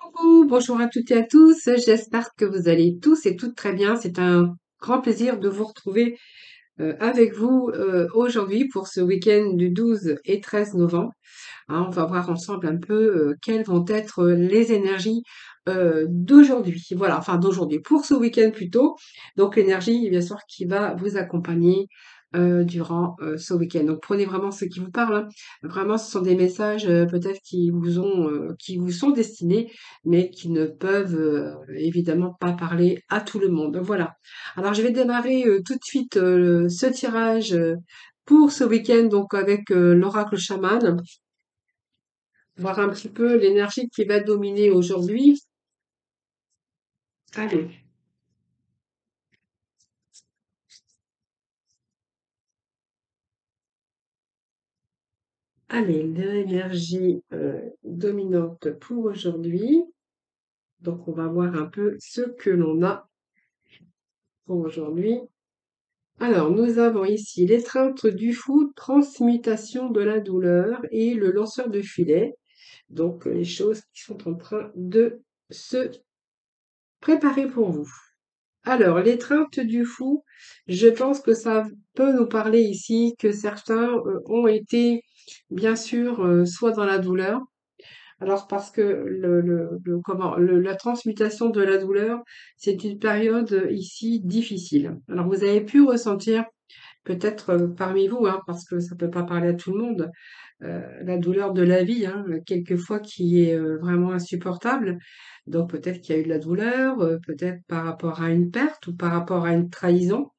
Coucou, bonjour à toutes et à tous. J'espère que vous allez tous et toutes très bien. C'est un grand plaisir de vous retrouver avec vous aujourd'hui pour ce week-end du 12 et 13 novembre. Hein, on va voir ensemble un peu quelles vont être les énergies d'aujourd'hui. Voilà, enfin d'aujourd'hui, pour ce week-end plutôt. Donc l'énergie, bien sûr, qui va vous accompagner durant ce week-end. Donc prenez vraiment ce qui vous parle, hein. Vraiment, ce sont des messages peut-être qui vous sont destinés, mais qui ne peuvent évidemment pas parler à tout le monde. Voilà. Alors je vais démarrer tout de suite ce tirage pour ce week-end, donc avec l'oracle chaman, voir un petit peu l'énergie qui va dominer aujourd'hui. Allez, allez, l'énergie dominante pour aujourd'hui. Donc, on va voir un peu ce que l'on a pour aujourd'hui. Alors, nous avons ici l'étreinte du fou, transmutation de la douleur et le lanceur de filet. Donc, les choses qui sont en train de se préparer pour vous. Alors, l'étreinte du fou, je pense que ça peut nous parler ici que certains ont été, bien sûr, soit dans la douleur. Alors, parce que la transmutation de la douleur, c'est une période ici difficile. Alors, vous avez pu ressentir, peut-être parmi vous, hein, parce que ça peut pas parler à tout le monde, la douleur de la vie, hein, quelquefois qui est vraiment insupportable. Donc peut-être qu'il y a eu de la douleur, peut-être par rapport à une perte ou par rapport à une trahison,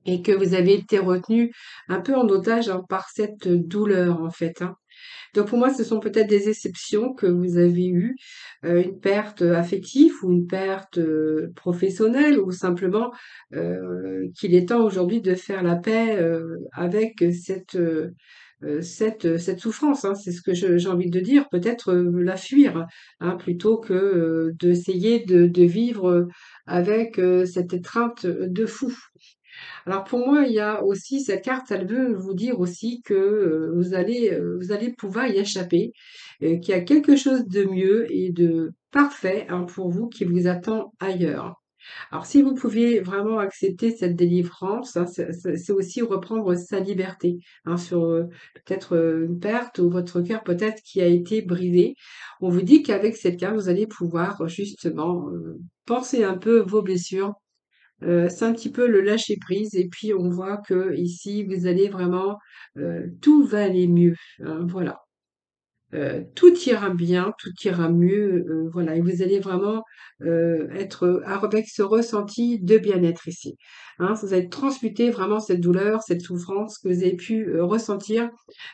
et que vous avez été retenu un peu en otage hein, par cette douleur en fait, hein. Donc pour moi, ce sont peut-être des exceptions que vous avez eues, une perte affective ou une perte professionnelle, ou simplement qu'il est temps aujourd'hui de faire la paix avec cette souffrance, hein. C'est ce que j'ai envie de dire, peut-être la fuir, hein, plutôt que d'essayer de vivre avec cette étreinte de fou. Alors pour moi, il y a aussi cette carte, elle veut vous dire aussi que vous allez pouvoir y échapper, qu'il y a quelque chose de mieux et de parfait hein, pour vous qui vous attend ailleurs. Alors si vous pouviez vraiment accepter cette délivrance, hein, c'est aussi reprendre sa liberté hein, sur peut-être une perte ou votre cœur peut-être qui a été brisé. On vous dit qu'avec cette carte, vous allez pouvoir justement penser un peu vos blessures, c'est un petit peu le lâcher prise et puis on voit que ici vous allez vraiment, tout va aller mieux, hein, voilà. Tout ira bien, tout ira mieux, voilà et vous allez vraiment, être avec ce ressenti de bien-être ici, hein. Vous allez transmuter vraiment cette douleur, cette souffrance que vous avez pu, ressentir.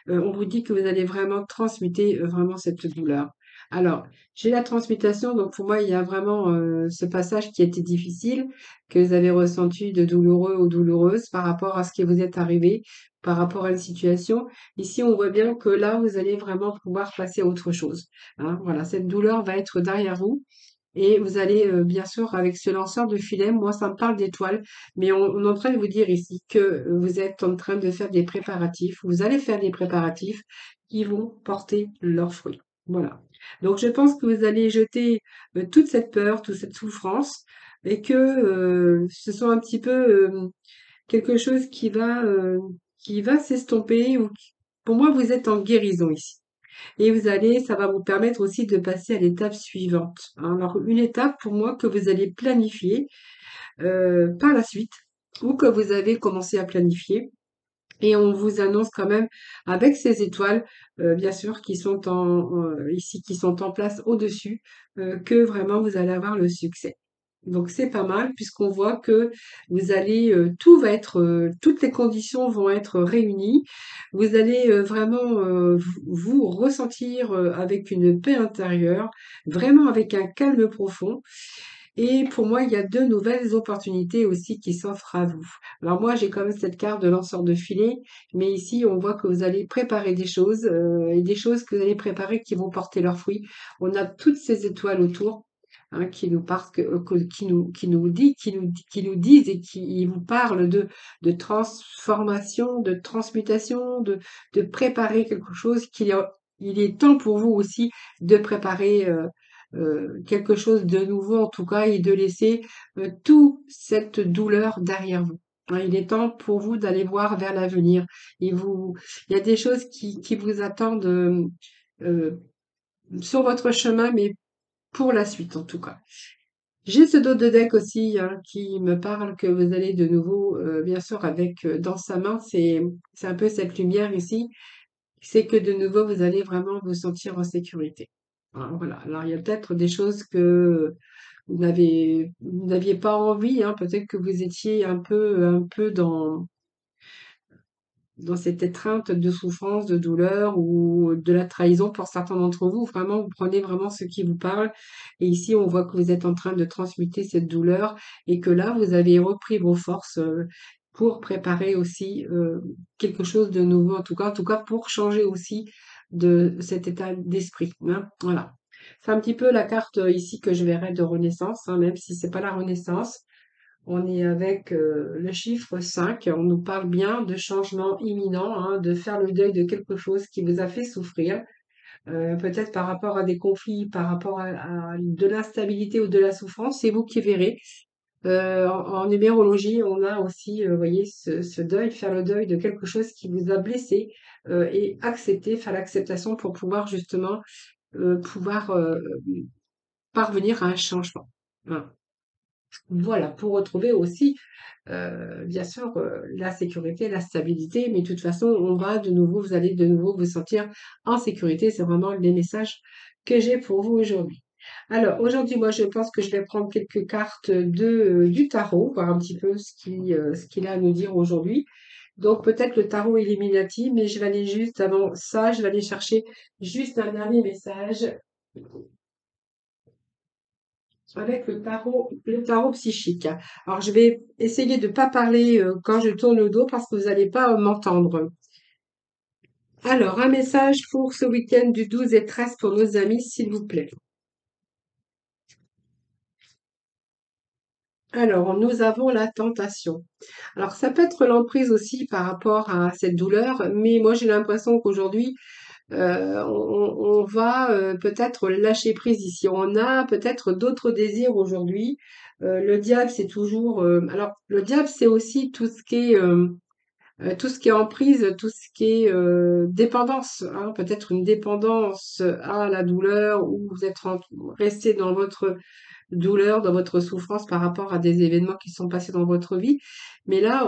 On vous dit que vous allez vraiment transmuter, vraiment cette douleur. Alors, j'ai la transmutation, donc pour moi, il y a vraiment, ce passage qui a été difficile, que vous avez ressenti de douloureux ou douloureuse par rapport à ce qui vous est arrivé, par rapport à une situation. Ici, on voit bien que là, vous allez vraiment pouvoir passer à autre chose, hein. Voilà, cette douleur va être derrière vous et vous allez, bien sûr, avec ce lanceur de filet, moi, ça me parle d'étoiles, mais on est en train de vous dire ici que vous êtes en train de faire des préparatifs. Vous allez faire des préparatifs qui vont porter leurs fruits. Voilà. Donc, je pense que vous allez jeter toute cette peur, toute cette souffrance, et que ce soit un petit peu quelque chose qui va s'estomper. Pour moi, vous êtes en guérison ici. Et ça va vous permettre aussi de passer à l'étape suivante, hein. Alors, une étape pour moi que vous allez planifier par la suite, ou que vous avez commencé à planifier. Et on vous annonce quand même avec ces étoiles, bien sûr, ici, qui sont en place au-dessus, que vraiment vous allez avoir le succès. Donc c'est pas mal puisqu'on voit que tout va être, toutes les conditions vont être réunies. Vous allez vraiment vous ressentir avec une paix intérieure, vraiment avec un calme profond. Et pour moi, il y a de nouvelles opportunités aussi qui s'offrent à vous. Alors moi, j'ai quand même cette carte de lanceur de filet, mais ici, on voit que vous allez préparer des choses et des choses que vous allez préparer qui vont porter leurs fruits. On a toutes ces étoiles autour hein, qui nous partent, qui nous disent et qui vous parlent de transformation, de transmutation, de préparer quelque chose il est temps pour vous aussi de préparer. quelque chose de nouveau en tout cas et de laisser toute cette douleur derrière vous. Hein, il est temps pour vous d'aller voir vers l'avenir. Il y a des choses qui vous attendent euh, sur votre chemin, mais pour la suite en tout cas. J'ai ce dos de deck aussi hein, qui me parle que vous allez de nouveau, bien sûr, avec dans sa main, c'est un peu cette lumière ici, c'est que de nouveau vous allez vraiment vous sentir en sécurité. Hein, voilà. Alors il y a peut-être des choses que vous n'aviez pas envie, hein, peut-être que vous étiez un peu dans cette étreinte de souffrance, de douleur ou de la trahison pour certains d'entre vous. Vraiment, vous prenez vraiment ce qui vous parle. Et ici, on voit que vous êtes en train de transmuter cette douleur et que là, vous avez repris vos forces pour préparer aussi quelque chose de nouveau, en tout cas pour changer aussi de cet état d'esprit. Hein. Voilà. C'est un petit peu la carte ici que je verrais de renaissance, hein, même si c'est pas la renaissance. On est avec le chiffre 5. On nous parle bien de changement imminent, hein, de faire le deuil de quelque chose qui vous a fait souffrir, peut-être par rapport à des conflits, par rapport à de l'instabilité ou de la souffrance. C'est vous qui verrez. En numérologie, on a aussi, vous voyez, ce deuil, faire le deuil de quelque chose qui vous a blessé et accepter, faire l'acceptation pour pouvoir justement pouvoir parvenir à un changement. Voilà. Voilà, pour retrouver aussi, bien sûr, la sécurité, la stabilité, mais de toute façon, vous allez de nouveau vous sentir en sécurité. C'est vraiment les messages que j'ai pour vous aujourd'hui. Alors, aujourd'hui, moi, je pense que je vais prendre quelques cartes du tarot, voir un petit peu ce qu'il a à nous dire aujourd'hui. Donc, peut-être le tarot Illuminati, mais je vais aller juste avant ça, je vais aller chercher juste un dernier message avec le tarot psychique. Alors, je vais essayer de pas parler quand je tourne le dos parce que vous n'allez pas m'entendre. Alors, un message pour ce week-end du 12 et 13 pour nos amis, s'il vous plaît. Alors, nous avons la tentation. Alors, ça peut être l'emprise aussi par rapport à cette douleur, mais moi, j'ai l'impression qu'aujourd'hui, on va peut-être lâcher prise ici. On a peut-être d'autres désirs aujourd'hui. Le diable, c'est toujours. Alors, le diable, c'est aussi tout ce qui est emprise, tout ce qui est dépendance. Hein, peut-être une dépendance à la douleur ou vous êtes resté dans votre douleur, dans votre souffrance par rapport à des événements qui sont passés dans votre vie. Mais là,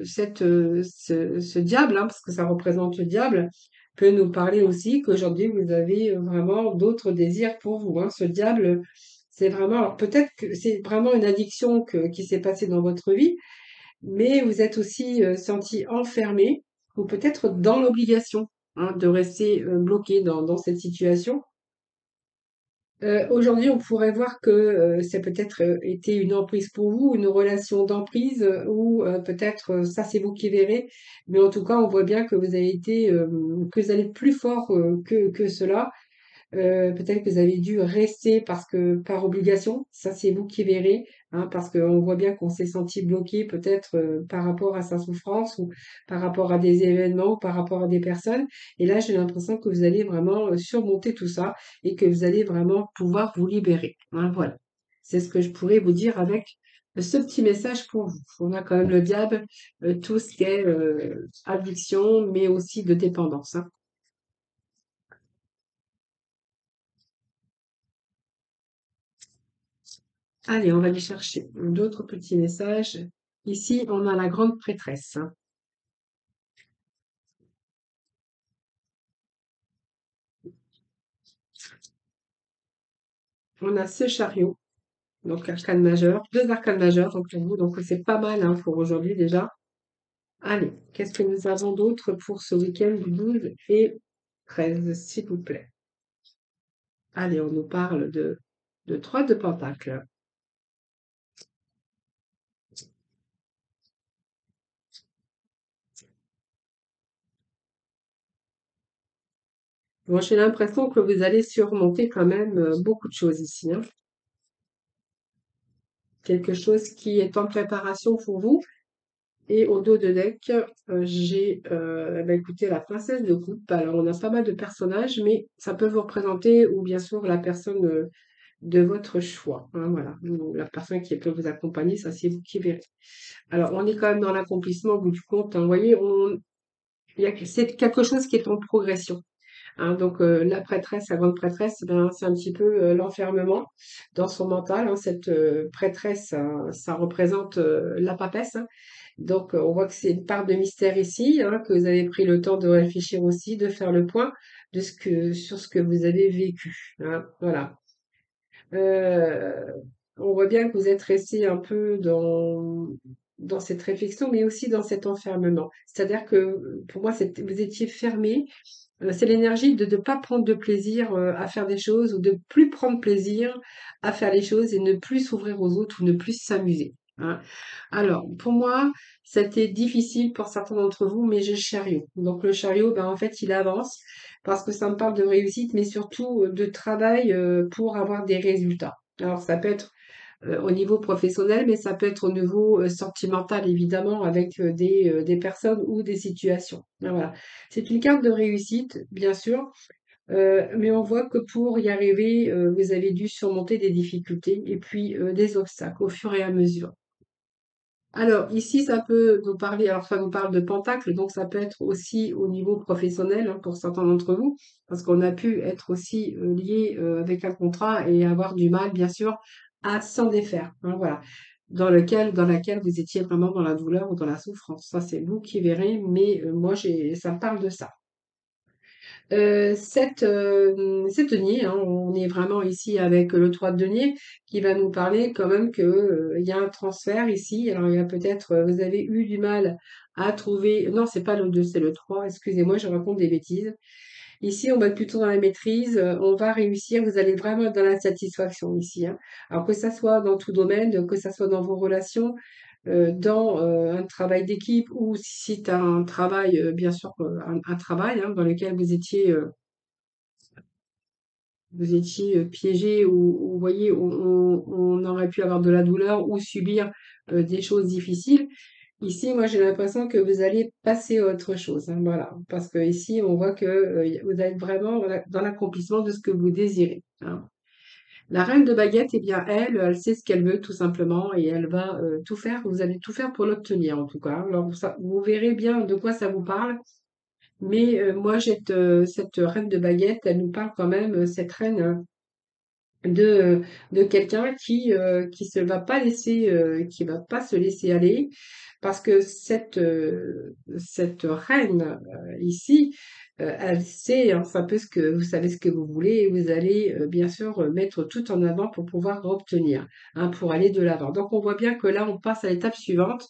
ce diable, hein, parce que ça représente le diable, peut nous parler aussi qu'aujourd'hui, vous avez vraiment d'autres désirs pour vous. Hein. Ce diable, c'est vraiment, alors peut-être que c'est vraiment une addiction qui s'est passée dans votre vie, mais vous êtes aussi senti enfermé ou peut-être dans l'obligation hein, de rester bloqué dans cette situation. Aujourd'hui, on pourrait voir que ça peut-être été une emprise pour vous, une relation d'emprise, ou peut-être ça c'est vous qui verrez. Mais en tout cas, on voit bien que vous avez été, que vous allez plus fort que cela. Peut-être que vous avez dû rester parce que par obligation, ça c'est vous qui verrez, hein, parce qu'on voit bien qu'on s'est senti bloqué peut-être par rapport à sa souffrance ou par rapport à des événements, ou par rapport à des personnes. Et là, j'ai l'impression que vous allez vraiment surmonter tout ça et que vous allez vraiment pouvoir vous libérer. Hein, voilà. C'est ce que je pourrais vous dire avec ce petit message pour vous. On a quand même le diable, tout ce qui est addiction, mais aussi de dépendance. Hein. Allez, on va aller chercher d'autres petits messages. Ici, on a la grande prêtresse. Hein. On a ce chariot, donc arcane majeur, deux arcanes majeures donc pour vous, donc c'est pas mal hein, pour aujourd'hui déjà. Allez, qu'est-ce que nous avons d'autre pour ce week-end du 12 et 13, s'il vous plaît? Allez, on nous parle de 3 de pentacles. Bon, j'ai l'impression que vous allez surmonter quand même beaucoup de choses ici. Hein. Quelque chose qui est en préparation pour vous. Et au dos de deck, j'ai, écoutez, la princesse de coupe. Alors, on a pas mal de personnages, mais ça peut vous représenter ou bien sûr la personne, de votre choix, hein, voilà. Ou la personne qui peut vous accompagner, ça c'est vous qui verrez. Alors, on est quand même dans l'accomplissement au bout du compte, hein. Vous voyez, c'est quelque chose qui est en progression. Hein, donc la prêtresse, la grande prêtresse, ben, c'est un petit peu l'enfermement dans son mental, hein. Cette prêtresse, ça représente la papesse, hein. Donc on voit que c'est une part de mystère ici, hein, que vous avez pris le temps de réfléchir aussi, de faire le point sur ce que vous avez vécu, hein, voilà. Euh, on voit bien que vous êtes resté un peu dans cette réflexion, mais aussi dans cet enfermement. C'est-à-dire que pour moi, vous étiez fermé. C'est l'énergie de ne pas prendre de plaisir à faire des choses ou de plus prendre plaisir à faire les choses et ne plus s'ouvrir aux autres ou ne plus s'amuser, hein. Alors, pour moi, c'était difficile pour certains d'entre vous, mais j'ai le chariot. Donc, le chariot, ben, en fait, il avance parce que ça me parle de réussite, mais surtout de travail pour avoir des résultats. Alors, ça peut être au niveau professionnel, mais ça peut être au niveau sentimental, évidemment, avec des personnes ou des situations. Ben, voilà. C'est une carte de réussite, bien sûr, mais on voit que pour y arriver, vous avez dû surmonter des difficultés et puis des obstacles au fur et à mesure. Alors, ici, ça peut nous parler, alors ça nous parle de pentacle, donc ça peut être aussi au niveau professionnel, hein, pour certains d'entre vous, parce qu'on a pu être aussi lié avec un contrat et avoir du mal, bien sûr, à s'en défaire, hein, voilà, dans laquelle vous étiez vraiment dans la douleur ou dans la souffrance. Ça, c'est vous qui verrez, mais moi, ça me parle de ça. Cette denier, hein, on est vraiment ici avec le 3 de denier qui va nous parler quand même que, il y a un transfert ici. Alors il y a peut-être, vous avez eu du mal à trouver non, c'est pas le 2, c'est le 3. Excusez-moi, je raconte des bêtises. Ici, on va être plutôt dans la maîtrise, on va réussir, vous allez vraiment être dans la satisfaction ici, hein. Alors que ça soit dans tout domaine, que ça soit dans vos relations, dans un travail d'équipe ou si c'est un travail, bien sûr, un travail hein, dans lequel vous étiez piégé ou vous voyez, on aurait pu avoir de la douleur ou subir des choses difficiles. Ici, moi, j'ai l'impression que vous allez passer à autre chose, hein, voilà. Parce que ici, on voit que vous êtes vraiment dans l'accomplissement de ce que vous désirez, hein. La reine de baguette, eh bien, elle sait ce qu'elle veut tout simplement et elle va tout faire. Vous allez tout faire pour l'obtenir en tout cas. Alors, vous verrez bien de quoi ça vous parle. Mais moi, cette reine de baguette, elle nous parle quand même, cette reine de, de quelqu'un qui se va pas laisser, qui va pas se laisser aller, parce que cette reine ici, elle sait hein, un peu ce que vous savez ce que vous voulez et vous allez bien sûr mettre tout en avant pour pouvoir obtenir, hein, pour aller de l'avant. Donc on voit bien que là on passe à l'étape suivante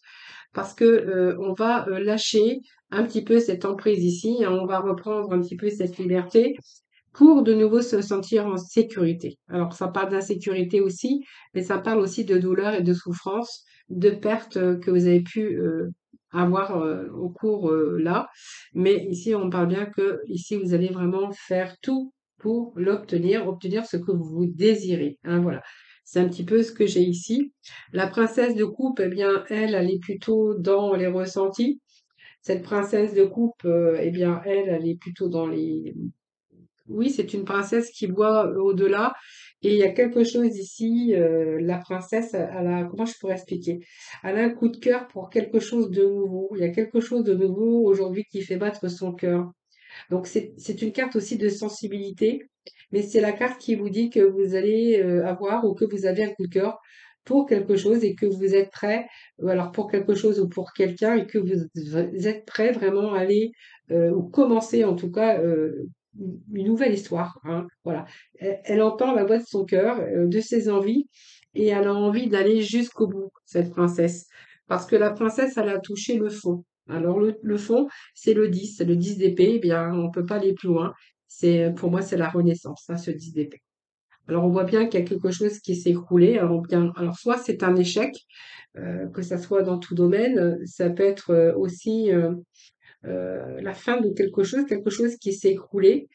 parce que on va lâcher un petit peu cette emprise ici, hein, on va reprendre un petit peu cette liberté pour de nouveau se sentir en sécurité. Alors, ça parle d'insécurité aussi, mais ça parle aussi de douleur et de souffrance, de pertes que vous avez pu avoir au cours là. Mais ici, on parle bien que ici, vous allez vraiment faire tout pour obtenir ce que vous désirez, hein, voilà. C'est un petit peu ce que j'ai ici. La princesse de coupe, eh bien, elle est plutôt dans les ressentis. Cette princesse de coupe, eh bien, elle est plutôt dans les oui, c'est une princesse qui voit au-delà. Et il y a quelque chose ici, la princesse, elle a, comment je pourrais expliquer? Elle a un coup de cœur pour quelque chose de nouveau. Il y a quelque chose de nouveau aujourd'hui qui fait battre son cœur. Donc c'est une carte aussi de sensibilité, mais c'est la carte qui vous dit que vous allez avoir ou que vous avez un coup de cœur pour quelque chose et que vous êtes prêt, ou alors pour quelque chose ou pour quelqu'un et que vous êtes prêt vraiment à aller ou commencer en tout cas une nouvelle histoire, hein, voilà. Elle entend la voix de son cœur, de ses envies et elle a envie d'aller jusqu'au bout, cette princesse, parce que la princesse, elle a touché le fond. Alors le fond, c'est le 10 d'épée, eh bien, on peut pas aller plus loin. Pour moi, c'est la renaissance, hein, ce 10 d'épée. Alors, on voit bien qu'il y a quelque chose qui s'est écroulé. Alors, soit c'est un échec, que ça soit dans tout domaine, ça peut être aussi la fin de quelque chose qui s'est écroulé,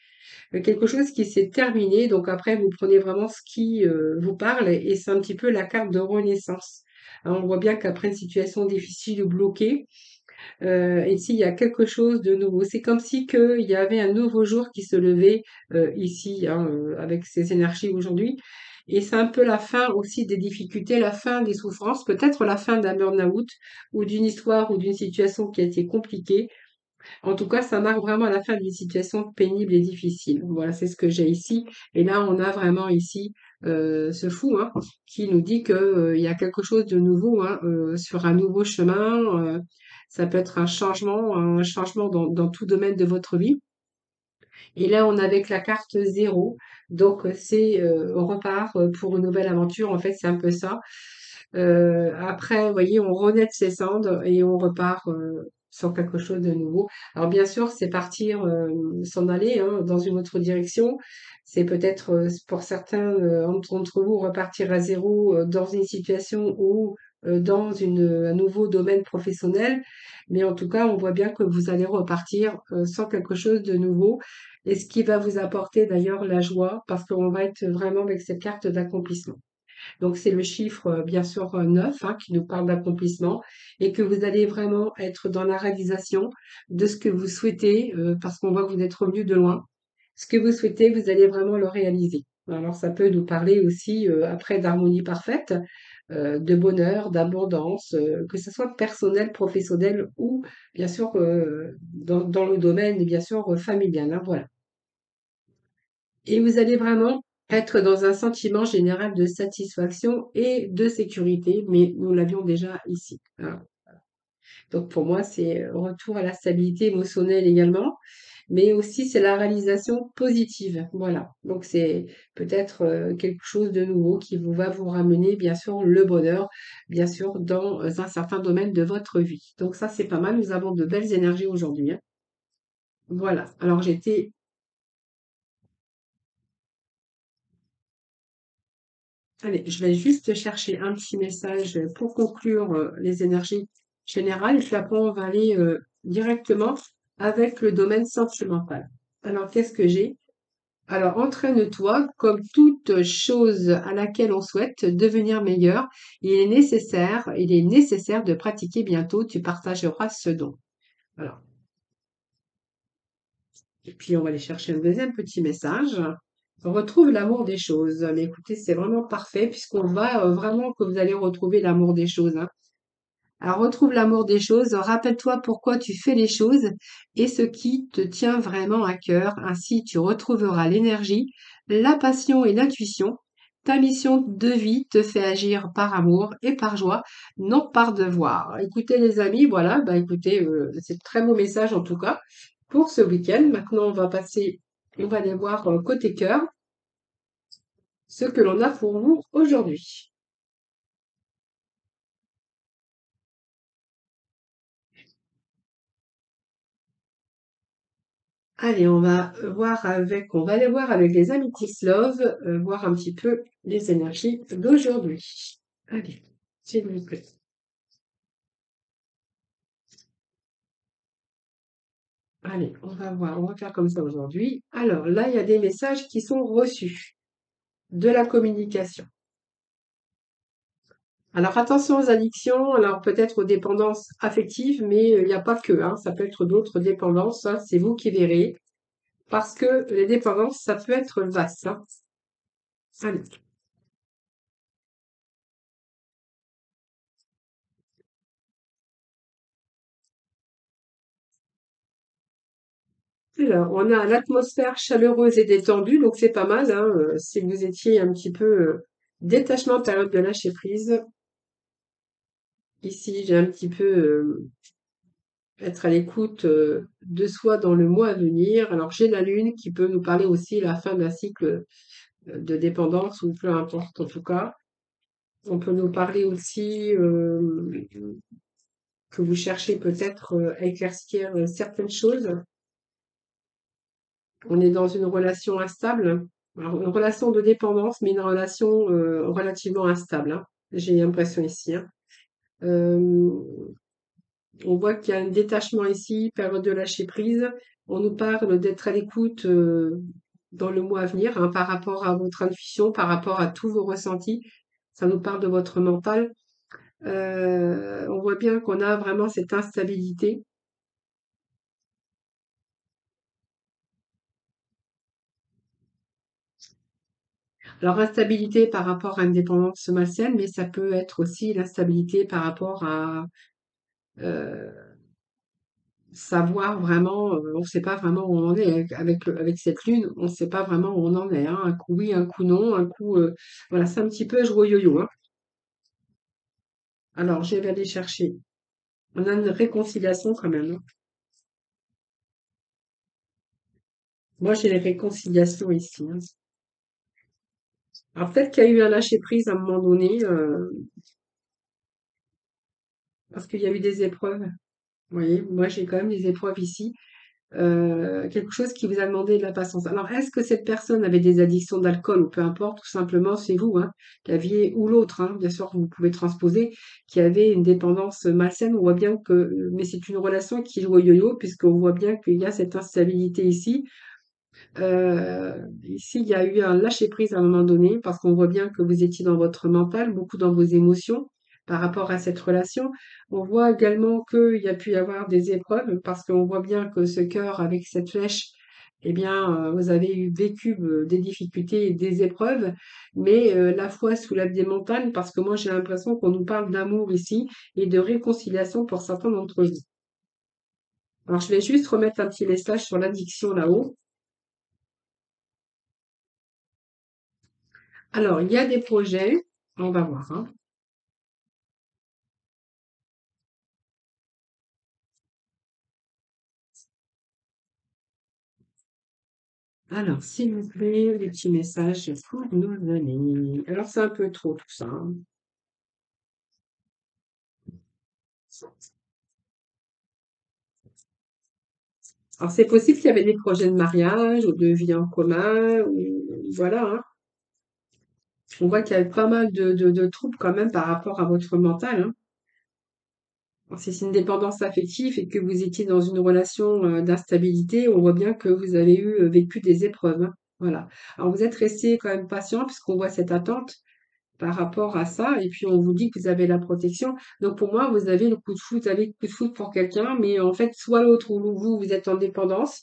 quelque chose qui s'est terminé. Donc après, vous prenez vraiment ce qui vous parle et c'est un petit peu la carte de renaissance. Alors, on voit bien qu'après une situation difficile ou bloquée, ici, il y a quelque chose de nouveau. C'est comme si qu'il y avait un nouveau jour qui se levait ici, hein, avec ces énergies aujourd'hui. Et c'est un peu la fin aussi des difficultés, la fin des souffrances, peut-être la fin d'un burn-out ou d'une histoire ou d'une situation qui a été compliquée. En tout cas, ça marque vraiment la fin d'une situation pénible et difficile. Voilà, c'est ce que j'ai ici. Et là, on a vraiment ici ce fou, hein, qui nous dit que il y a quelque chose de nouveau, hein, sur un nouveau chemin. Ça peut être un changement dans tout domaine de votre vie. Et là, on a avec la carte zéro. Donc, c'est on repart pour une nouvelle aventure. En fait, c'est un peu ça. Après, vous voyez, on renaît de ses cendres et on repart sur quelque chose de nouveau. Alors, bien sûr, c'est partir, s'en aller hein, dans une autre direction. C'est peut-être pour certains d'entre vous repartir à zéro dans une situation ou dans un nouveau domaine professionnel. Mais en tout cas, on voit bien que vous allez repartir sans quelque chose de nouveau. Et ce qui va vous apporter d'ailleurs la joie, parce qu'on va être vraiment avec cette carte d'accomplissement. Donc c'est le chiffre, bien sûr, 9 hein, qui nous parle d'accomplissement et que vous allez vraiment être dans la réalisation de ce que vous souhaitez, parce qu'on voit que vous êtes revenu de loin. Ce que vous souhaitez, vous allez vraiment le réaliser. Alors ça peut nous parler aussi, après d'harmonie parfaite, de bonheur, d'abondance, que ce soit personnel, professionnel ou bien sûr, dans le domaine, bien sûr, familial, hein, voilà. Et vous allez vraiment être dans un sentiment général de satisfaction et de sécurité, mais nous l'avions déjà ici, hein. Donc pour moi, c'est retour à la stabilité émotionnelle également, mais aussi c'est la réalisation positive. Voilà. Donc c'est peut-être quelque chose de nouveau qui va vous ramener, bien sûr, le bonheur, bien sûr, dans un certain domaine de votre vie. Donc ça, c'est pas mal. Nous avons de belles énergies aujourd'hui, hein. Voilà. Alors j'étais Allez, je vais juste chercher un petit message pour conclure les énergies générales, et puis après on va aller directement avec le domaine sentimental. Alors, qu'est-ce que j'ai? Alors, entraîne-toi comme toute chose à laquelle on souhaite devenir meilleur. Il est nécessaire de pratiquer bientôt. Tu partageras ce don. Alors, et puis on va aller chercher un deuxième petit message. On retrouve l'amour des choses. Mais écoutez, c'est vraiment parfait puisqu'on va vraiment que vous allez retrouver l'amour des choses, hein. Alors, retrouve l'amour des choses. Rappelle-toi pourquoi tu fais les choses et ce qui te tient vraiment à cœur. Ainsi, tu retrouveras l'énergie, la passion et l'intuition. Ta mission de vie te fait agir par amour et par joie, non par devoir. Écoutez les amis, voilà, bah écoutez, c'est un très beau message en tout cas pour ce week-end. Maintenant, on va aller voir côté cœur ce que l'on a pour vous aujourd'hui. Allez, on va aller voir avec les amis Kiss Love, voir un petit peu les énergies d'aujourd'hui. Allez, s'il vous plaît. Allez, on va faire comme ça aujourd'hui. Alors là, il y a des messages qui sont reçus, de la communication. Alors attention aux addictions, alors peut-être aux dépendances affectives, mais il n'y a pas que, hein, ça peut être d'autres dépendances, hein, c'est vous qui verrez, parce que les dépendances, ça peut être vaste, hein. Allez. Alors, on a l'atmosphère chaleureuse et détendue, donc c'est pas mal, hein, si vous étiez un petit peu détachement, période de lâcher prise. Ici, j'ai un petit peu être à l'écoute de soi dans le mois à venir. Alors, j'ai la lune qui peut nous parler aussi de la fin d'un cycle de dépendance ou peu importe en tout cas. On peut nous parler aussi que vous cherchez peut-être à éclaircir certaines choses. On est dans une relation instable, alors une relation de dépendance, mais une relation relativement instable, hein. J'ai l'impression ici, hein. Euh, on voit qu'il y a un détachement ici, période de lâcher prise. On nous parle d'être à l'écoute dans le mois à venir, hein, par rapport à votre intuition, par rapport à tous vos ressentis. Ça nous parle de votre mental. On voit bien qu'on a vraiment cette instabilité. Alors, instabilité par rapport à une dépendance malsaine, mais ça peut être aussi l'instabilité par rapport à euh, savoir vraiment, on ne sait pas vraiment où on en est avec cette lune, on ne sait pas vraiment où on en est, hein. Un coup oui, un coup non, un coup, voilà, c'est un petit peu jouer au yo-yo, hein. Alors, je vais aller chercher. On a une réconciliation quand même, hein. Moi, j'ai les réconciliations ici, hein. Alors, peut-être qu'il y a eu un lâcher-prise à un moment donné, parce qu'il y a eu des épreuves. Vous voyez, moi, j'ai quand même des épreuves ici. Quelque chose qui vous a demandé de la patience. Alors, est-ce que cette personne avait des addictions d'alcool ou peu importe, tout simplement, c'est vous, hein, qui aviez, ou l'autre, hein, bien sûr, vous pouvez transposer, qui avait une dépendance malsaine. On voit bien que, mais c'est une relation qui joue au yo-yo, puisqu'on voit bien qu'il y a cette instabilité ici. Ici, il y a eu un lâcher-prise à un moment donné, parce qu'on voit bien que vous étiez dans votre mental, beaucoup dans vos émotions par rapport à cette relation. On voit également qu'il y a pu y avoir des épreuves, parce qu'on voit bien que ce cœur avec cette flèche, eh bien, vous avez vécu des difficultés et des épreuves, mais la foi soulève des montagnes, parce que moi j'ai l'impression qu'on nous parle d'amour ici et de réconciliation pour certains d'entre vous. Alors je vais juste remettre un petit message sur l'addiction là-haut. Alors, il y a des projets, on va voir, hein. Alors, s'il vous plaît, les petits messages pour nous donner. Alors, c'est un peu trop tout ça, hein. Alors, c'est possible qu'il y avait des projets de mariage ou de vie en commun, ou voilà, hein. On voit qu'il y a pas mal de troubles quand même par rapport à votre mental, hein. Alors, si c'est une dépendance affective et que vous étiez dans une relation d'instabilité, on voit bien que vous avez vécu des épreuves, hein. Voilà. Alors, vous êtes resté quand même patient puisqu'on voit cette attente par rapport à ça. Et puis, on vous dit que vous avez la protection. Donc, pour moi, vous avez le coup de foudre, vous avez le coup de foudre pour quelqu'un, mais en fait, soit l'autre ou vous, vous êtes en dépendance.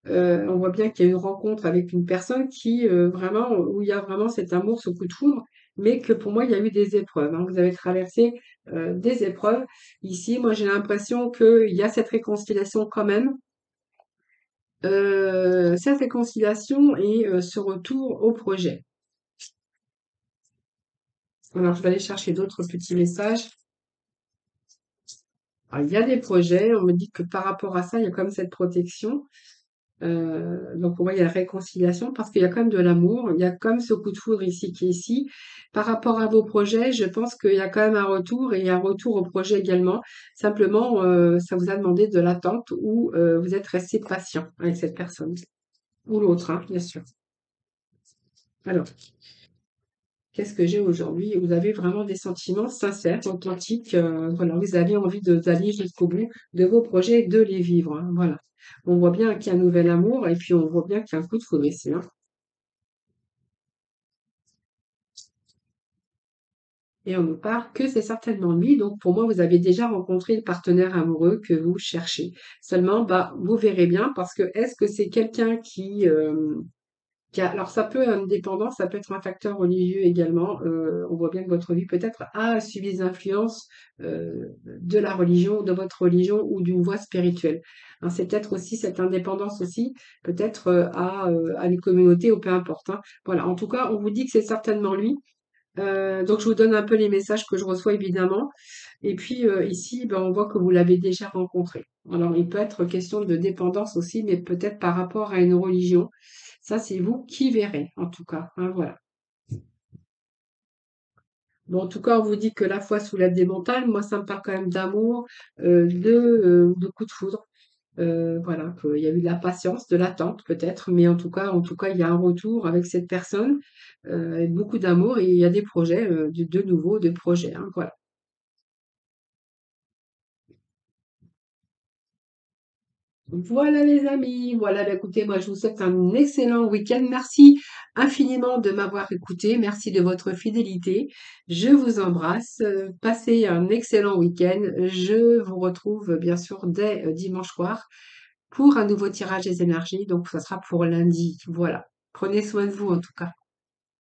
On voit bien qu'il y a une rencontre avec une personne qui, vraiment, où il y a vraiment cet amour, ce coup de foudre, mais que pour moi, il y a eu des épreuves, hein. Vous avez traversé des épreuves. Ici, moi, j'ai l'impression qu'il y a cette réconciliation quand même. Cette réconciliation et ce retour au projet. Alors, je vais aller chercher d'autres petits messages. Alors, il y a des projets, on me dit que par rapport à ça, il y a quand même cette protection. Donc pour moi, il y a la réconciliation parce qu'il y a quand même de l'amour, il y a quand même ce coup de foudre ici qui est ici. Par rapport à vos projets, je pense qu'il y a quand même un retour et il y a un retour au projet également. Simplement, ça vous a demandé de l'attente ou vous êtes resté patient avec cette personne ou l'autre, hein, bien sûr. Alors, qu'est-ce que j'ai aujourd'hui? Vous avez vraiment des sentiments sincères, authentiques. Voilà, vous avez envie d'aller jusqu'au bout de vos projets et de les vivre, hein, voilà. On voit bien qu'il y a un nouvel amour et puis on voit bien qu'il y a un coup de foudre ici, hein. Et on nous parle que c'est certainement lui. Donc pour moi, vous avez déjà rencontré le partenaire amoureux que vous cherchez. Seulement, bah, vous verrez bien parce que est-ce que c'est quelqu'un qui a, alors ça peut une dépendance, ça peut être un facteur religieux également. On voit bien que votre vie peut-être a subi des influences de la religion, de votre religion ou d'une voie spirituelle, hein. C'est peut-être aussi cette indépendance aussi, peut-être à une communauté ou peu importe, hein. Voilà. En tout cas, on vous dit que c'est certainement lui. Donc je vous donne un peu les messages que je reçois évidemment. Et puis ici, ben, on voit que vous l'avez déjà rencontré. Alors il peut être question de dépendance aussi, mais peut-être par rapport à une religion. Ça, c'est vous qui verrez, en tout cas, hein, voilà. Bon, en tout cas, on vous dit que la foi soulève des montagnes. Moi, ça me parle quand même d'amour, de coup de foudre. Voilà, qu'il y a eu de la patience, de l'attente peut-être, mais en tout cas, il y a un retour avec cette personne, avec beaucoup d'amour et il y a des projets, de nouveau, de projets, hein, voilà. Voilà les amis, voilà, bah, écoutez, moi je vous souhaite un excellent week-end. Merci infiniment de m'avoir écouté. Merci de votre fidélité. Je vous embrasse. Passez un excellent week-end. Je vous retrouve bien sûr dès dimanche soir pour un nouveau tirage des énergies. Donc, ça sera pour lundi. Voilà. Prenez soin de vous en tout cas.